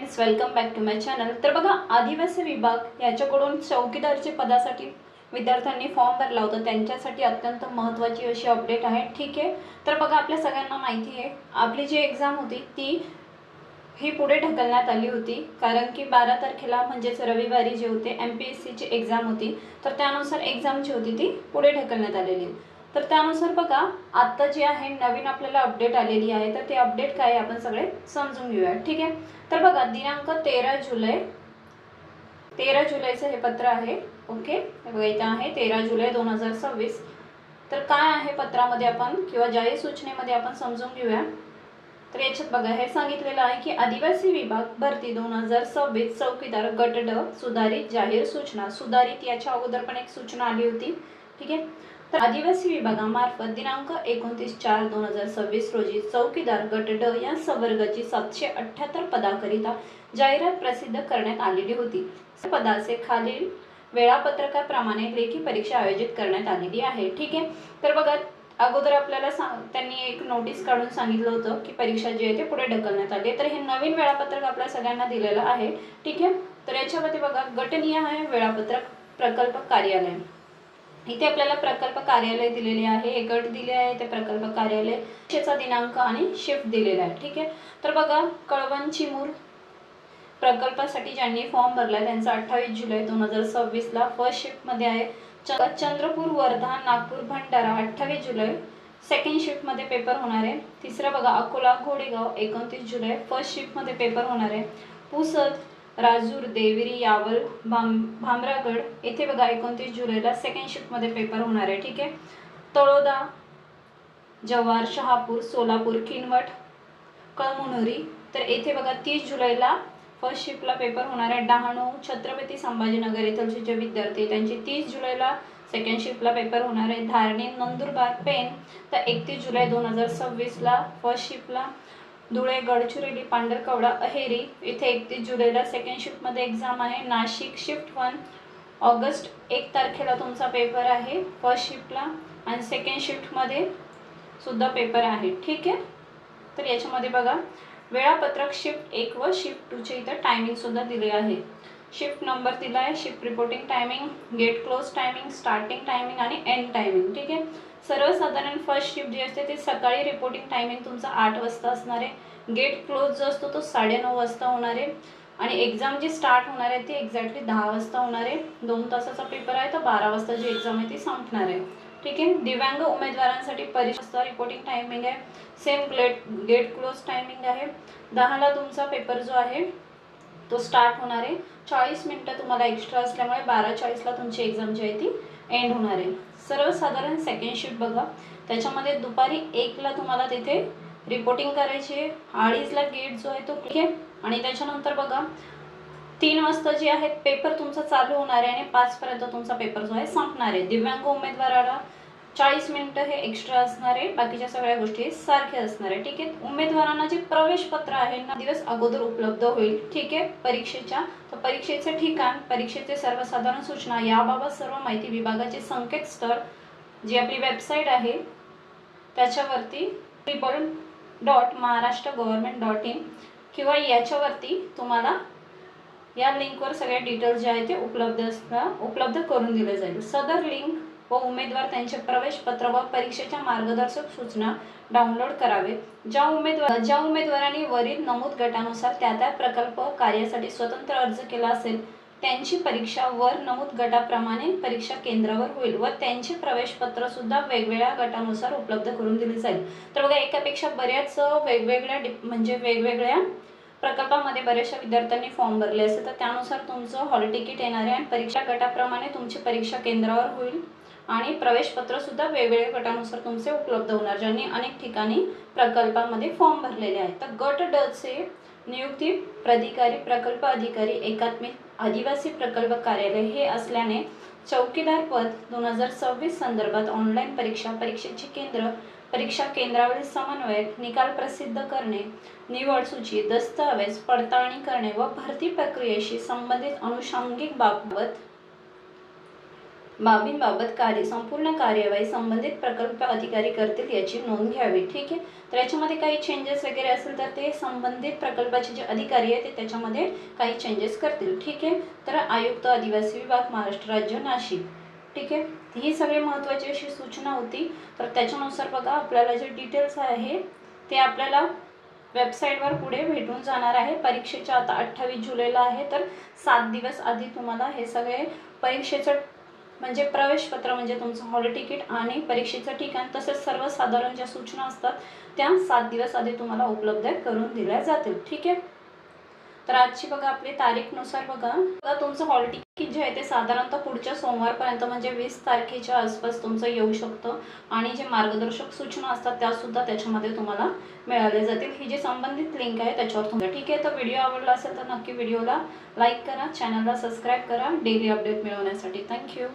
Friends, welcome back to my channel. तर बघा, आदिवासी विभाग याच्याकडून चौकीदारच्या पदासाठी विद्यार्थ्यांनी फॉर्म भरला होता। त्यांच्यासाठी अत्यंत महत्त्वाची अशी अपडेट आहे। ठीक आहे, तर बघा, आपल्या सगळ्यांना माहिती आहे आपली जी एग्जाम होती ही पुढे ढकलण्यात आली होती, कारण की 12 तारखेला म्हणजेच रविवारी जे होते MPSCची एग्जाम होती, तर त्यानुसार एग्जाम जी होती ती पुढे ढकलण्यात आलेली। तर त्यानुसार बघा, आता जे आहे नवीन आपल्याला अपडेट आलेली आहे, तर ते अपडेट काय आहे आपण सगळे समजून घेऊया। ठीक आहे, तर बघा, दिनांक 13 जुलैचं हे पत्र आहे। ओके, बघा इथे आहे 13 जुलै 2026। तर काय आहे पत्रामध्ये आपण किंवा जाहीर सूचनेमध्ये आपण समजून घेऊया। तर याच्यात बघा, हे सांगितलेलं आहे की आदिवासी विभाग भरती 2026 चौकीदार गट ड सुधारित जाहीर सूचना। सुधारित याच्या अगोदर पण एक सूचना आली होती। ठीक आहे, तर आदिवासी विभागामार्फत दिनांक 29/4/2026 रोजी चौकीदार गट ड या संवर्गाची 778 पदाकरिता जाहिरात प्रसिद्ध करण्यात आलेली होती। पदाचे खालील वेळापत्रकाप्रमाणे लेखी परीक्षा आयोजित करण्यात आलेली आहे। ठीक आहे, तर बघा, अगोदर आपल्याला त्यांनी एक नोटीस काढून सांगितलं होतं की परीक्षा जी आहे ते पुढे ढकलण्यात आली। तर हे नवीन वेळापत्रक आपल्या सगळ्यांना दिलेलं आहे। ठीक आहे, तर याच्यामध्ये बघा, गटनीय आहे वेळापत्रक प्रकल्प कार्यालय। इथे आपल्याला प्रकल्प कार्यालय दिलेले आहे, एक गट दिले आहे ते प्रकल्प कार्यालय, परीक्षेचा दिनांक आणि शिफ्ट दिलेला आहे। ठीक आहे, तर बघा, कळवण चिमूर प्रकल्पासाठी ज्यांनी फॉर्म भरला त्यांचा 28 जुलै 2026 ला फर्स्ट शिफ्ट मध्ये आहे। चंद्रपूर, वर्धा, नागपूर, भंडारा 28 जुलै सेकंड शिफ्ट मध्ये पेपर होणार आहे। तिसरा बघा, अकोला, घोडेगाव 29 जुलै फर्स्ट शिफ्ट मध्ये पेपर होणार आहे। पुसद, राजूर, देवरी, यावल, भामरागड येथे बघा 29 जुलैला सेकंड शिफ्ट मध्ये पेपर होणार आहे। ठीक आहे, तळोदा, जव्हार, शहापूर, सोलापूर, किनवट, कळमनुरी तर येथे बघा 30 जुलैला फर्स्ट शिफ्टला पेपर होणार आहे। डहाणू, छत्रपती संभाजीनगर येथील जे विद्यार्थी त्यांची 30 जुलैला सेकंड शिफ्टला पेपर होणार आहे। धारणी, नंदुरबार, पेन तर 31 जुलै 2026 ला फर्स्ट शिफ्टला। धुळे, गडचिरोली, पांढरकवडा, अहेरी इथे 31 जुलैला सेकंड शिफ्टमध्ये एक्झाम आहे। नाशिक शिफ्ट 1 ऑगस्ट 1 तारखेला तुमचा पेपर आहे फर्स्ट शिफ्टला, आणि सेकंड शिफ्टमध्ये सुद्धा पेपर आहे। ठीक आहे, तर याच्यामध्ये बघा, वेळापत्रक शिफ्ट 1 व शिफ्ट 2 चे इथे टायमिंग सुद्धा दिले आहे। शिफ्ट नंबर दिला आहे, shift reporting timing, gate close timing, starting timing आणि एंड टायमिंग। ठीक आहे, सर्वसाधारण फर्स्ट शिफ्ट जी असते ते सकाळी रिपोर्टिंग टायमिंग तुमचा 8 वाजता असणार आहे। गेट क्लोज जो असतो तो 9:30 वाजता होणार आहे, आणि एक्झाम जी स्टार्ट होणार आहे ती एक्झॅक्टली 10 वाजता होणार आहे। 2 तासाचा पेपर आहे, तर 12 वाजता जी एक्झाम आहे ती संपणार आहे। ठीक आहे, दिव्यांग उमेदवारांसाठी परीक्षा रिपोर्टिंग टायमिंग आहे, सेम गेट क्लोज टायमिंग आहे। 10 ला तुमचा पेपर जो आहे तो स्टार्ट होणार आहे। 40 मिनिटं तुम्हाला एक्स्ट्रा असल्यामुळे 12:40 ला तुमची एक्झाम जी आहे ती एंड होणार आहे। सर्वसाधारण सेकंड शिफ्ट बघा, त्याच्यामध्ये दुपारी 1 ला तुम्हाला तिथे रिपोर्टिंग करायची आहे। 2:30 ला गेट जो आहे तो ठीक आहे, आणि त्याच्यानंतर बघा 3 वाजता जे आहे पेपर तुमचा चालू होणार आहे, आणि 5 पर्यंत तुमचा पेपर जो आहे संपणार आहे। दिव्यांग उमेदवाराला 40 मिनिटं हे एक्स्ट्रा असणार आहे, बाकीच्या सगळ्या गोष्टी सारख्या असणार आहे। ठीक आहे, उमेदवारांना जे प्रवेश पत्र आहे ना दिवस अगोदर उपलब्ध होईल। ठीक आहे, परीक्षेच्या तर परीक्षेचे ठिकाण, परीक्षेचे सर्वसाधारण सूचना याबाबत सर्व माहिती विभागाचे संकेतस्थळ जी आपली वेबसाईट आहे त्याच्यावरती www.maharashtragovernment.in किंवा याच्यावरती तुम्हाला या लिंकवर सगळ्या डिटेल्स जे आहे ते उपलब्ध करून दिले जाईल। सदर लिंक व उमेदवार त्यांचे प्रवेश पत्र व परीक्षेच्या मार्गदर्शक सूचना डाउनलोड करावे। ज्या उमेदवारांनी वरील नमूद गटानुसार त्या प्रकल्प कार्यासाठी स्वतंत्र अर्ज केला असेल त्यांची परीक्षा वर नमूद गटाप्रमाणे परीक्षा केंद्रावर होईल, व त्यांचे प्रवेश पत्र सुद्धा वेगवेगळ्या गटानुसार उपलब्ध करून दिले जाईल। तर बघा, एकापेक्षा बऱ्याच वेगवेगळ्या प्रकल्पामध्ये बऱ्याचशा विद्यार्थ्यांनी फॉर्म भरले असेल, तर त्यानुसार तुमचं हॉल तिकीट येणार आहे, आणि परीक्षा गटाप्रमाणे तुमची परीक्षा केंद्रावर होईल, आणि प्रवेश पत्र सुद्धा वेगवेगळ्या गटानुसार तुमचे उपलब्ध होणार, ज्यांनी अनेक ठिकाणी प्रकल्पामध्ये फॉर्म भरलेले आहेत। तर गट ड चे नियुक्ती प्राधिकारी, प्रकल्प अधिकारी, एकात्मिक आदिवासी प्रकल्प कार्यालय हे असल्याने चौकीदार पद 2026 संदर्भात ऑनलाईन परीक्षेची केंद्र, परीक्षा केंद्रावरील समन्वयक, निकाल प्रसिद्ध करणे, निवड सूची, दस्तऐवज पडताळणी करणे व भरती प्रक्रियेशी संबंधित अनुषंगिक बाबत बाबींबाबत संपूर्ण कार्यवाही संबंधित प्रकल्प अधिकारी करतील याची नोंद घ्यावी। ठीक आहे, तर याच्यामध्ये काही चेंजेस वगैरे असेल तर ते संबंधित प्रकल्पाचे जे अधिकारी आहे ते त्याच्यामध्ये काही चेंजेस करतील। ठीक आहे, तर आयुक्त आदिवासी विभाग महाराष्ट्र राज्य नाशिक। ठीक आहे, ही सगळी महत्त्वाची अशी सूचना होती। तर त्याच्यानुसार बघा आपल्याला जे डिटेल्स आहे ते आपल्याला वेबसाईटवर पुढे भेटून जाणार आहे। परीक्षेच्या आता 28 जुलैला आहे, तर 7 दिवस आधी तुम्हाला हे सगळे परीक्षेचं म्हणजे प्रवेशपत्र म्हणजे तुमचं हॉल तिकीट आणि परीक्षेचं ठिकाण तसेच सर्वसाधारण ज्या सूचना असतात त्या 7 दिवस आधी तुम्हाला उपलब्ध करून दिल्या जातील। ठीक आहे, तर आजची बघा आपली तारीखनुसार बघा तुमचं हॉल तिकीट जे आहे ते साधारणतः पुढच्या सोमवारपर्यंत म्हणजे 20 तारखेच्या आसपास तुमचं येऊ शकतं आणि जे मार्गदर्शक सूचना असतात त्यासुद्धा त्याच्यामध्ये तुम्हाला मिळाले जातील। ही जी संबंधित लिंक आहे त्याच्यावर तुम्ही ठीक आहे, तर व्हिडिओ आवडला असेल तर नक्की व्हिडिओला लाईक करा, चॅनलला सबस्क्राईब करा डेली अपडेट मिळवण्यासाठी। थँक्यू।